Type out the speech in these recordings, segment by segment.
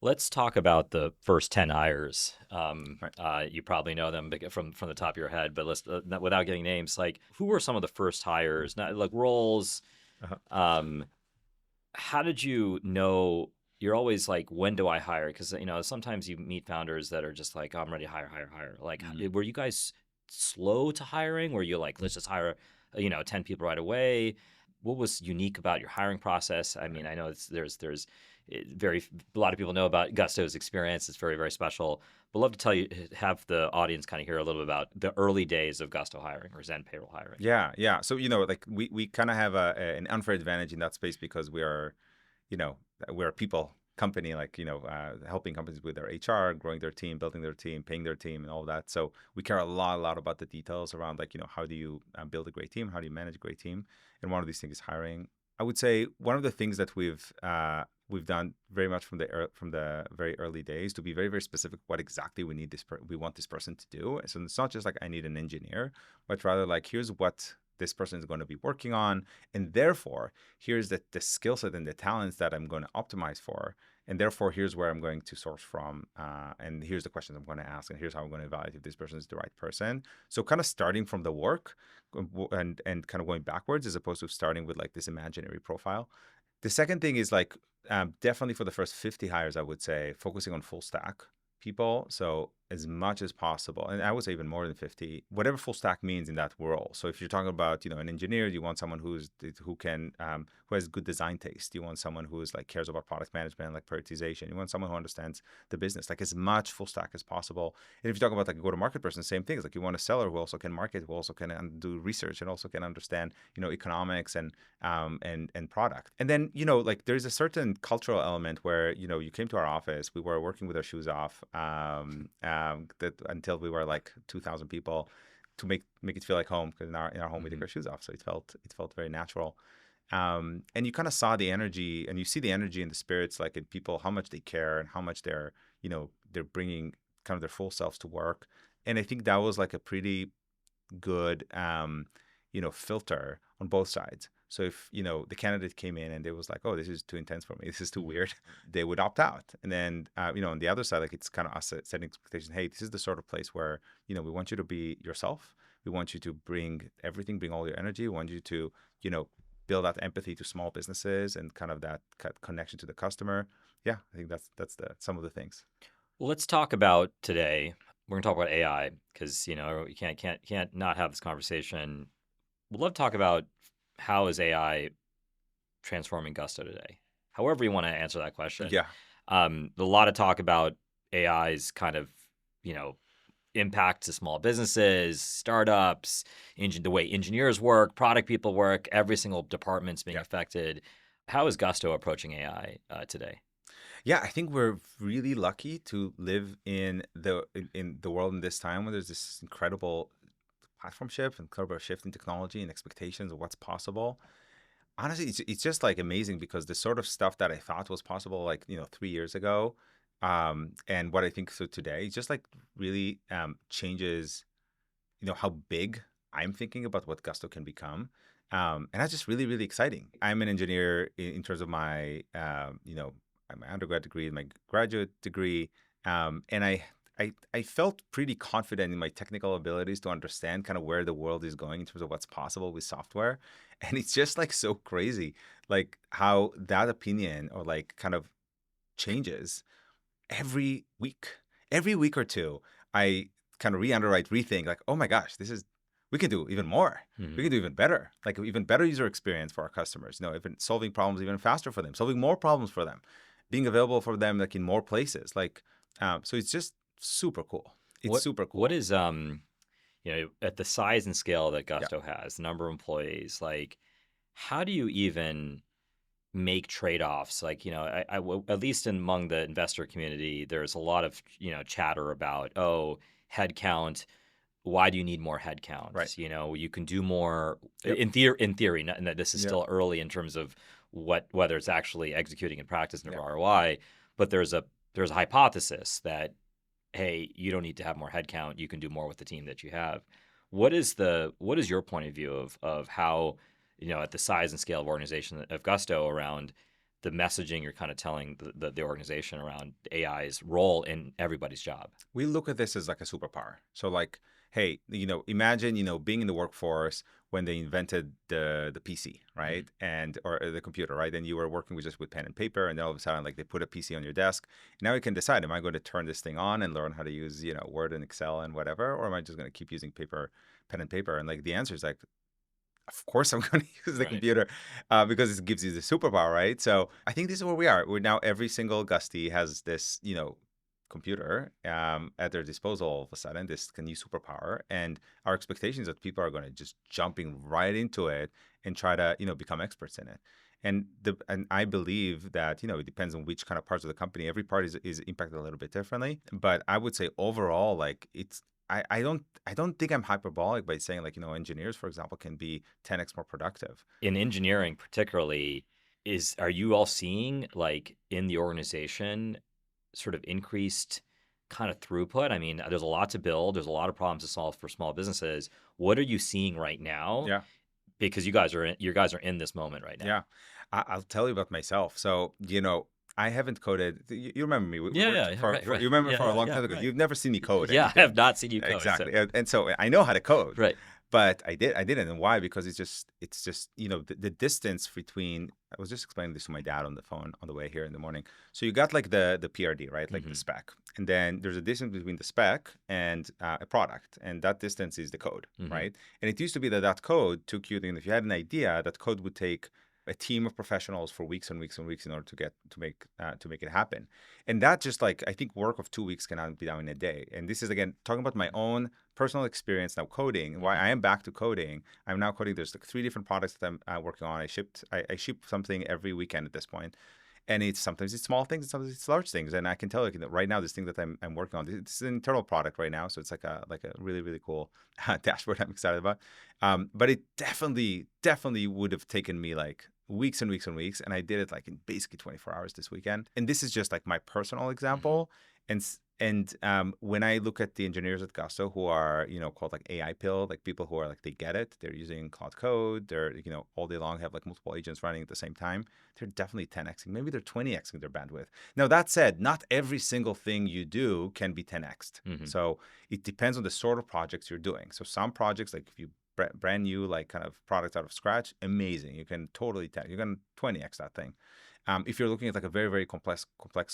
Let's talk about the first 10 hires. Right. You probably know them from the top of your head, but without getting names, like who were some of the first hires? Not like roles. Uh-huh. Um, how did you know? You're always like, when do I hire? Because sometimes you meet founders that are just like, oh, I'm ready to hire, hire, hire. Like, Mm. were you guys slow to hiring? Were you like, let's just hire, 10 people right away? What was unique about your hiring process? I mean, Right. I know there's very a lot of people know about Gusto's experience. It's very very special. But love to have the audience kind of hear a little bit about the early days of Gusto hiring or Zen payroll hiring. Yeah, yeah. So, like we kind of have an unfair advantage in that space because you know, we're a people company, like, helping companies with their HR, growing their team, building their team, paying their team, and all that. So we care a lot about the details around, like, how do you build a great team? How do you manage a great team? And one of these things is hiring. I would say one of the things that we've done very much from the very early days to be very very specific what exactly we want this person to do. So it's not just like I need an engineer, but rather like here's what this person is going to be working on, and therefore here's the skill set and the talents that I'm going to optimize for, and therefore here's where I'm going to source from, and here's the questions I'm going to ask, and here's how I'm going to evaluate if this person is the right person. So kind of starting from the work, and kind of going backwards as opposed to starting with like this imaginary profile. The second thing is like, definitely for the first 50 hires, I would say focusing on full stack people. So as much as possible, and I would say even more than 50, whatever full stack means in that world. So if you're talking about, an engineer, you want someone who has good design taste. You want someone who's like cares about product management, like prioritization. You want someone who understands the business, like as much full stack as possible. And if you talk about like a go-to-market person, same thing. It's like you want a seller who also can market, who also can do research, and also can understand, economics and product. And then, like there's a certain cultural element where, you came to our office, we were working with our shoes off, that until we were like 2,000 people, to make it feel like home, because in our home we take Hmm. our shoes off, so it felt very natural. And you kind of saw the energy, and you see the energy and the spirits, like in people, how much they care and how much they're bringing kind of their full selves to work. And I think that was like a pretty good filter on both sides. So if the candidate came in and they was like, oh, this is too intense for me, this is too Hmm. weird, they would opt out. And then on the other side, like it's kind of us setting expectations. Hey, this is the sort of place where we want you to be yourself. We want you to bring everything, bring all your energy. We want you to build out empathy to small businesses and kind of that connection to the customer. Yeah, I think that's the some of the things. Well, let's talk about today. We're gonna talk about AI because you can't not have this conversation. We'd love to talk about how is AI transforming Gusto today. However you want to answer that question. Yeah. A lot of talk about AI's kind of you know impact to small businesses, startups, the way engineers work, product people work. Every single department's being Yeah. affected. How is Gusto approaching AI today? Yeah, I think we're really lucky to live in the world in this time where there's this incredible platform shift and incredible shift in technology and expectations of what's possible. Honestly, it's just like amazing because the sort of stuff that I thought was possible, like 3 years ago, and what I think so today, just like really changes how big I'm thinking about what Gusto can become. And that's just really, really exciting. I'm an engineer in terms of my undergrad degree and my graduate degree. And I felt pretty confident in my technical abilities to understand kind of where the world is going in terms of what's possible with software. And it's just like so crazy, like how that opinion or like kind of changes every week. Every week or two, I kind of re-underwrite, rethink, like, oh my gosh, we can do even more. We Hmm. can do even better, like even better user experience for our customers. Even solving problems even faster for them, solving more problems for them, being available for them like in more places. So it's just super cool. It's What super what cool. is at the size and scale that Yeah. Gusto has, the number of employees, like how do you even make trade-offs? Like, at least among the investor community, there's a lot of, chatter about, oh, headcount. Why do you need more Right. headcount? You can do more Yep. in theory, and that this is Yep. still early in terms of whether it's actually executing in practice and Yep. ROI, but there's a hypothesis that hey, you don't need to have more headcount. You can do more with the team that you have. What is your point of view of how at the size and scale of organization of Gusto around the messaging you're kind of telling the organization around AI's role in everybody's job. We look at this as like a superpower. So like, hey, imagine, being in the workforce when they invented the PC, Mhm. right? And or the computer, right? And you were working with just with pen and paper, and then all of a sudden, like they put a PC on your desk. Now you can decide, am I going to turn this thing on and learn how to use, Word and Excel and whatever, or am I just going to keep using pen and paper? And like the answer is like, of course I'm going to use the Right. computer because it gives you the superpower, right? So I think this is where we are. We're now every single Gusty has this, computer at their disposal all of a sudden, this new superpower. And our expectations that people are going to just jumping right into it and try to, become experts in it. And I believe that, it depends on which kind of parts of the company. Every part is impacted a little bit differently. But I would say overall, like I don't think I'm hyperbolic by saying like, engineers, for example, can be 10x more productive. In engineering particularly, are you all seeing like in the organization sort of increased kind of throughput? I mean, there's a lot to build, there's a lot of problems to solve for small businesses. What are you seeing right now? Yeah. Because you guys are in this moment right now. Yeah. I'll tell you about myself. So, I haven't coded. You remember me. We Yeah, worked yeah, for, right, for, right. you remember Yeah, for a yeah, long yeah, time ago. right. You've never seen me code Yeah, I have anything. not seen you code, so Exactly. And so I know how to code, right. but I didn't. And why? Because it's just, the distance between, I was just explaining this to my dad on the phone on the way here in the morning. So you got like the PRD, right? Like the Mhm. spec. And then there's a distance between the spec and a product. And that distance is the code, Mhm. right? And it used to be that code took you, and if you had an idea, that code would take a team of professionals for weeks and weeks and weeks in order to make it happen. And that just like, I think work of 2 weeks cannot be done in a day. And this is again talking about my own personal experience now coding. Why Mhm. I am back to coding. I'm now coding. There's like 3 different products that I'm working on. I ship something every weekend at this point, and it's sometimes it's small things, and sometimes it's large things. And I can tell you that right now, this thing that I'm working on, it's an internal product right now, so it's like a really really cool dashboard I'm excited about. But it definitely would have taken me like weeks and weeks and weeks, and I did it like in basically 24 hours this weekend. And this is just like my personal Mhm. example. And when I look at the engineers at Gusto who are, called like AI pill, like people who are like, they get it, they're using Cloud Code, they're, all day long have like multiple agents running at the same time. They're definitely 10xing, maybe they're 20xing their bandwidth. Now, that said, not every single thing you do can be 10xed. Mhm. So it depends on the sort of projects you're doing. So some projects, like if you brand new, like kind of product out of scratch, amazing. You can totally 10, you can 20x that thing. If you're looking at like a very, very complex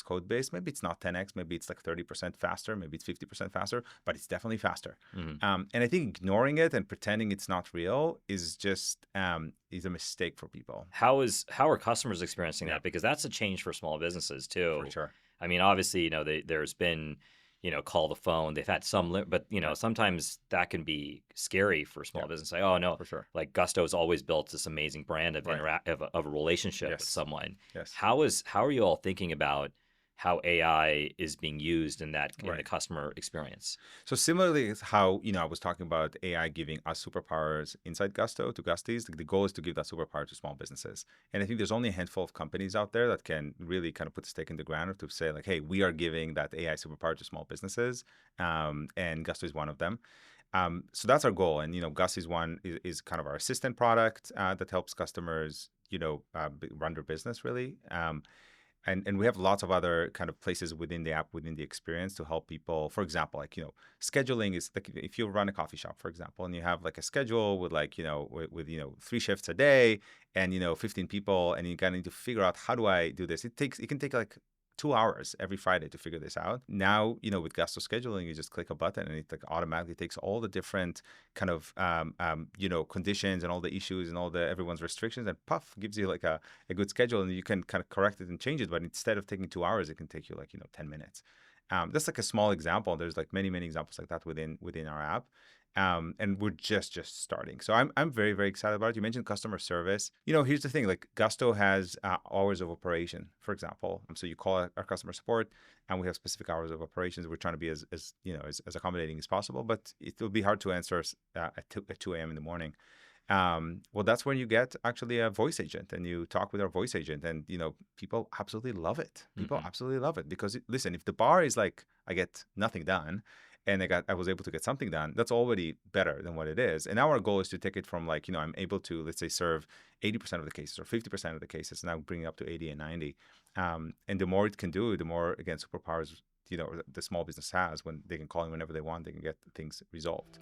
code base, maybe it's not 10x, maybe it's like 30% faster, maybe it's 50% faster, but it's definitely faster. Mhm. And I think ignoring it and pretending it's not real is just is a mistake for people. How are customers experiencing Yeah, that? Because that's a change for small businesses for too. sure. I mean, obviously, there's been, call the phone. They've had but Yeah, sometimes that can be scary for yeah, small business. Like, oh no, for sure. like Gusto's always built this amazing brand of Right. of a relationship with Yes. someone. Yes. How are you all thinking about how AI is being used in the Right. customer experience? So similarly, is how I was talking about AI giving us superpowers inside Gusto to Gusties. The goal is to give that superpower to small businesses, and I think there's only a handful of companies out there that can really kind of put the stake in the ground to say like, hey, we are giving that AI superpower to small businesses, and Gusto is one of them. So that's our goal, and Gus is kind of our assistant product that helps customers run their business really. And we have lots of other kind of places within the app, within the experience, to help people. For example, like scheduling is like if you run a coffee shop, for example, and you have like a schedule with like with 3 shifts a day and 15 people, and you kind of need to figure out, how do I do this? It can take like 2 hours every Friday to figure this out. Now, with Gusto scheduling, you just click a button and it like automatically takes all the different kind of conditions and all the issues and all the everyone's restrictions, and puff, gives you like a good schedule, and you can kind of correct it and change it. But instead of taking 2 hours, it can take you like 10 minutes. That's like a small example. There's like many examples like that within our app. And we're just starting. So I'm very, very excited about it. You mentioned customer service. Here's the thing, like Gusto has hours of operation, for example. So you call our customer support and we have specific hours of operations. We're trying to be as accommodating as possible, but it will be hard to answer at 2 a.m. in the morning. Well, that's when you get actually a voice agent, and you talk with our voice agent, and people absolutely love it. People Hmm. absolutely love it because listen, if the bar is like, I get nothing done, and I was able to get something done, that's already better than what it is. And now our goal is to take it from like, I'm able to, let's say, serve 80% of the cases or 50% of the cases, now bringing it up to 80 and 90. And the more it can do, the more, again, superpowers, the small business has, when they can call in whenever they want, they can get things resolved.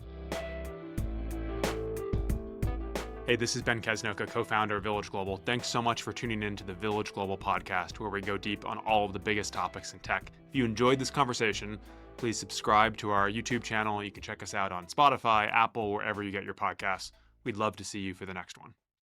Hey, this is Ben Kesnoka, co-founder of Village Global. Thanks so much for tuning in to the Village Global podcast, where we go deep on all of the biggest topics in tech. If you enjoyed this conversation, please subscribe to our YouTube channel. You can check us out on Spotify, Apple, wherever you get your podcasts. We'd love to see you for the next one.